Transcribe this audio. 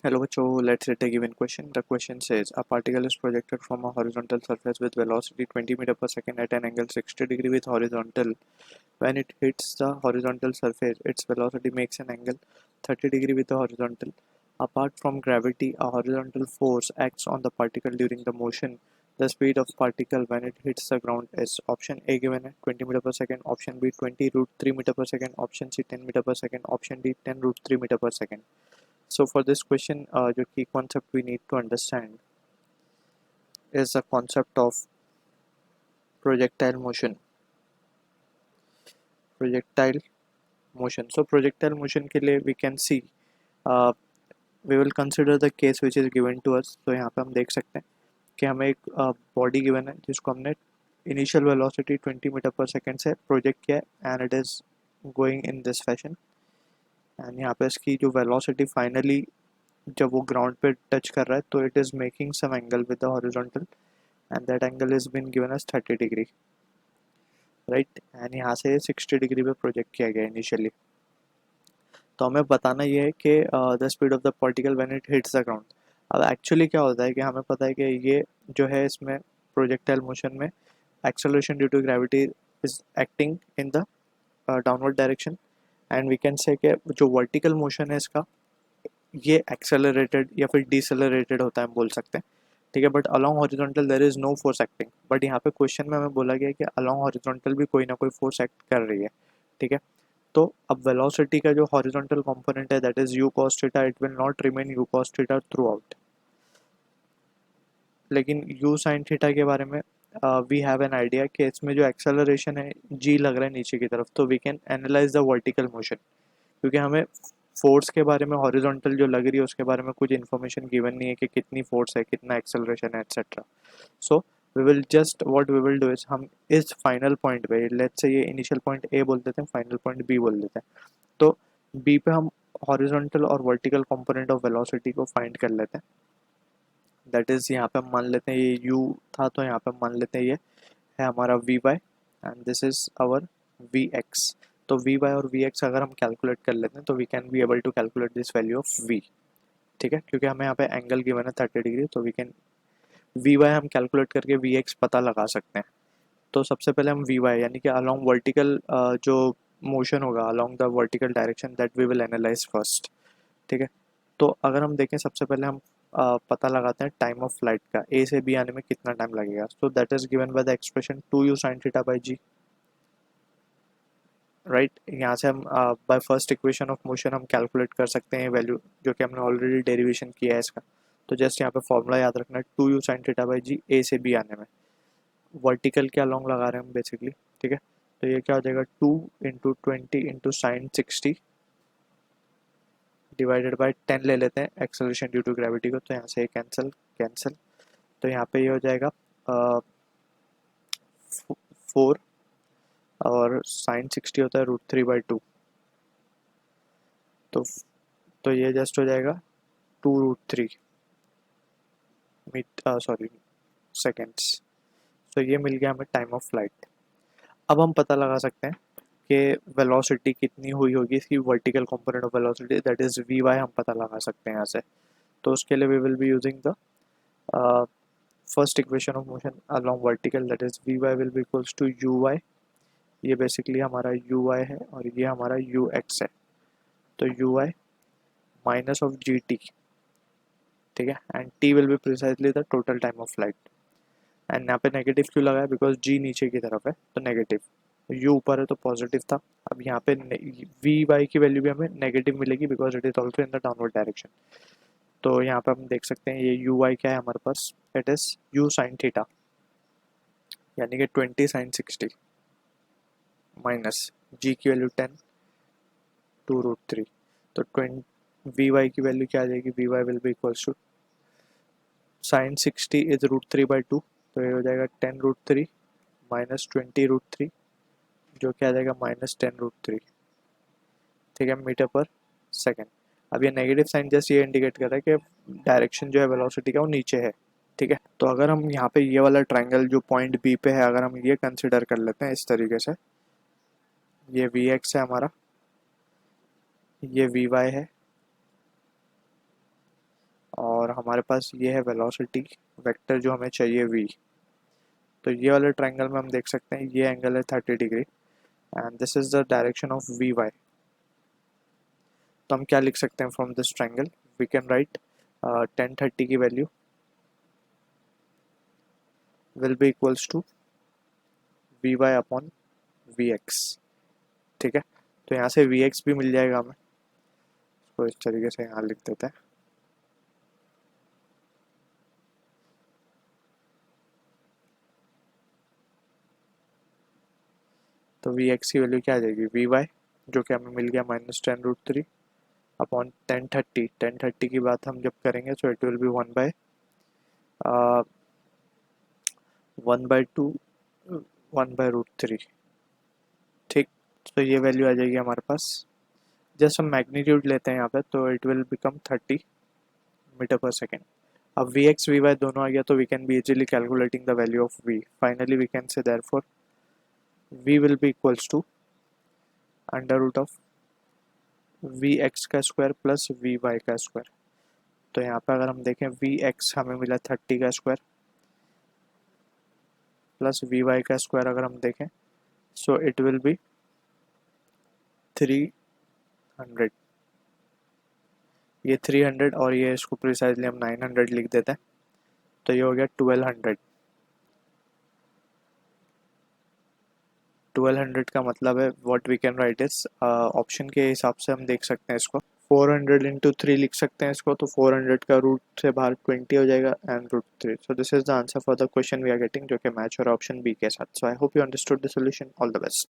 Hello, so let's take a given question. The question says a particle is projected from a horizontal surface with velocity 20 meter per second at an angle 60 degree with horizontal. When it hits the horizontal surface, its velocity makes an angle 30 degree with the horizontal. Apart from gravity, a horizontal force acts on the particle during the motion. The speed of particle when it hits the ground is option A given at 20 meter per second, option B 20 root 3 meter per second, option C 10 meter per second, option D 10 root 3 meter per second. So for this question, the key concept we need to understand is the concept of projectile motion. Projectile motion. So projectile motion के लिए we can see, uh, we will consider the case which is given to us. तो यहाँ पे हम देख सकते हैं कि हमें एक बॉडी गिवन है जिसको हमने initial velocity 20 metre per second से प्रोजेक्ट किया है and it is going in this fashion. And यहाँ पे इसकी जो वेलोसिटी फाइनली जब वो ग्राउंड पे टच कर रहा है तो it is making some angle with the horizontal and that angle is been given as 30 degree, right. And यहाँ से 60 डिग्री पे प्रोजेक्ट किया गया इनिशियली. तो हमें बताना ये है कि the speed of the particle when it hits the ground. अब एक्चुअली क्या होता है कि हमें पता है कि ये जो है इसमें प्रोजेक्टाइल मोशन में acceleration due to gravity is acting in the downward direction and we can say कि जो वर्टिकल मोशन है इसका ये एक्सेलरेटेड या फिर डिसेलरेटेड होता है हम बोल सकते हैं, ठीक है. But along horizontal there is no force acting. But यहाँ पे क्वेश्चन में हमें बोला गया है कि अलॉन्ग हॉरिजॉन्टल भी कोई ना कोई फोर्स एक्ट कर रही है, ठीक है. तो अब वेलोसिटी का जो हॉरिजॉन्टल कंपोनेंट है that is you cos theta, it will not remain you cos theta through out. लेकिन यू साइन थीटा के बारे में वी हैव एन आइडिया कि इसमें जो एक्सेलरेशन है जी लग रहा है नीचे की तरफ, तो we can analyse the vertical motion. क्योंकि हमें फोर्स के बारे में हॉरिजॉन्टल जो लग रही है उसके बारे में कुछ इन्फॉर्मेशन गिवन नहीं है कि कितनी फोर्स है, कितना एक्सेलरेशन है, etcetera. So we will just what we will do is हम इस फाइनल पॉइंट पे, लेट्स से ये इनिशियल पॉइंट ए बोल देते हैं, फाइनल पॉइंट बी बोल देते हैं. तो बी पे हम हॉरिजॉन्टल और वर्टिकल कंपोनेंट ऑफ वेलोसिटी को फाइंड कर लेते हैं. दैट इज यहाँ पे हम मान लेते हैं ये u था, तो यहाँ पे हम मान लेते हैं ये है हमारा vy and this is our vx. तो vy और vx अगर हम कैलकुलेट कर लेते हैं तो we can be able to calculate this value of v, ठीक है. क्योंकि हमें यहाँ पे एंगल गिवन है 30 डिग्री, तो वी कैन vy हम कैलकुलेट करके vx पता लगा सकते हैं. तो सबसे पहले हम vy यानी कि अलोंग वर्टिकल जो मोशन होगा along the vertical direction that we will analyse first, ठीक है. तो अगर हम देखें सबसे पहले हम पता लगाते हैं टाइम ऑफ फ्लाइट का, ए से बी आने में कितना टाइम लगेगा. So that is given by the expression 2u sin theta by g, right. यहाँ से हम by first equation of motion हम कैलकुलेट कर सकते हैं वैल्यू जो कि हमने ऑलरेडी डेरिवेशन किया है इसका. तो जस्ट यहाँ पे फॉर्मूला याद रखना है 2u sin थीटा बाई जी ए से बी आने में. वर्टिकल के अलॉन्ग लगा रहे हैं हम बेसिकली, ठीक है. तो ये क्या हो जाएगा 2 × 20 × sin 60 डिवाइडेड बाय 10 ले लेते हैं एक्सेलरेशन ड्यू टू ग्रेविटी को, तो यहाँ से कैंसिल कैंसिल. तो यहाँ पे ये हो जाएगा 4 और sin 60 होता है √3/2. तो तो ये जस्ट हो जाएगा 2 √3 सॉरी सेकेंड्स. तो ये मिल गया हमें टाइम ऑफ फ्लाइट. अब हम पता लगा सकते हैं कि वेलोसिटी कितनी हुई होगी इसकी vertical component of velocity that is v y हम पता लगा सकते हैं यहाँ से. तो उसके लिए we will be using the first equation of motion along vertical that is v y will be equals to u y. ये बेसिकली हमारा यू वाई है और ये हमारा यू एक्स है. तो u y minus of g t, ठीक है. And t will be precisely the total time of flight. And यहाँ पे नेगेटिव क्यों लगा है, बिकॉज जी नीचे की तरफ है तो नेगेटिव, यू ऊपर है तो पॉजिटिव था. अब यहाँ पे वी वाई की वैल्यू भी हमें नेगेटिव मिलेगी because it is also in the downward direction. तो यहाँ पे हम देख सकते हैं ये यू वाई क्या है हमारे पास, it is u sine theta यानी कि 20 sin 60 माइनस जी की वैल्यू 10 2 √3. तो 20 वी वाई की वैल्यू क्या आ जाएगी, v y will be equals to sin 60 is √3/2. तो ये हो जाएगा 10 √3 माइनस 20 √3 जो क्या आ जाएगा -10 √3, ठीक है, मीटर पर सेकेंड. अब ये नेगेटिव साइन जस्ट ये इंडिकेट कर रहा है कि डायरेक्शन जो है वेलोसिटी का वो नीचे है, ठीक है. तो अगर हम यहाँ पे ये वाला ट्रायंगल जो पॉइंट बी पे है अगर हम ये कंसिडर कर लेते हैं इस तरीके से, ये वी एक्स है हमारा, ये वी वाई है, और हमारे पास ये है वेलोसिटी वेक्टर जो हमें चाहिए v। तो ये वाले ट्रायंगल में हम देख सकते हैं ये एंगल है 30 degree and this is the direction of v y. तो हम क्या लिख सकते हैं from this triangle, we can write 1030 की value will be equals to v y upon v x. ठीक है, तो यहाँ से वी एक्स भी मिल जाएगा हमें, तो इस तरीके से यहाँ लिख देते हैं। तो वी एक्स की वैल्यू क्या आ जाएगी, वी वाई जो कि हमें मिल गया -10√3 अपॉन 1030 की बात हम जब करेंगे तो इट विल बी 1/2 1/√3। ठीक, तो ये वैल्यू आ जाएगी हमारे पास। जस्ट हम मैग्नीट्यूड लेते हैं यहाँ पे तो it will become 30 metre per second. अब वी एक्स वी वाई दोनों आ गया तो we can be easily calculating the value of v. Finally we can say therefore v will be equals to under root of v x का square plus v y का square. तो यहाँ पे अगर हम देखें वी एक्स हमें मिला 30 का स्क्वायर प्लस वी वाई का स्क्वायर अगर हम देखें सो इट विल बी 300। ये 300 और ये इसको प्रिसाइजली हम 900 लिख देते हैं तो ये हो गया 1200। 1200 का मतलब है what we can write is option के हिसाब से हम देख सकते हैं इसको 400 इंटू 3 लिख सकते हैं इसको। तो 400 का रूट से बाहर 20 हो जाएगा and √3। So this is the answer for the question we are getting जो कि मैच और ऑप्शन बी के साथ। So I hope you understood the solution. All the best.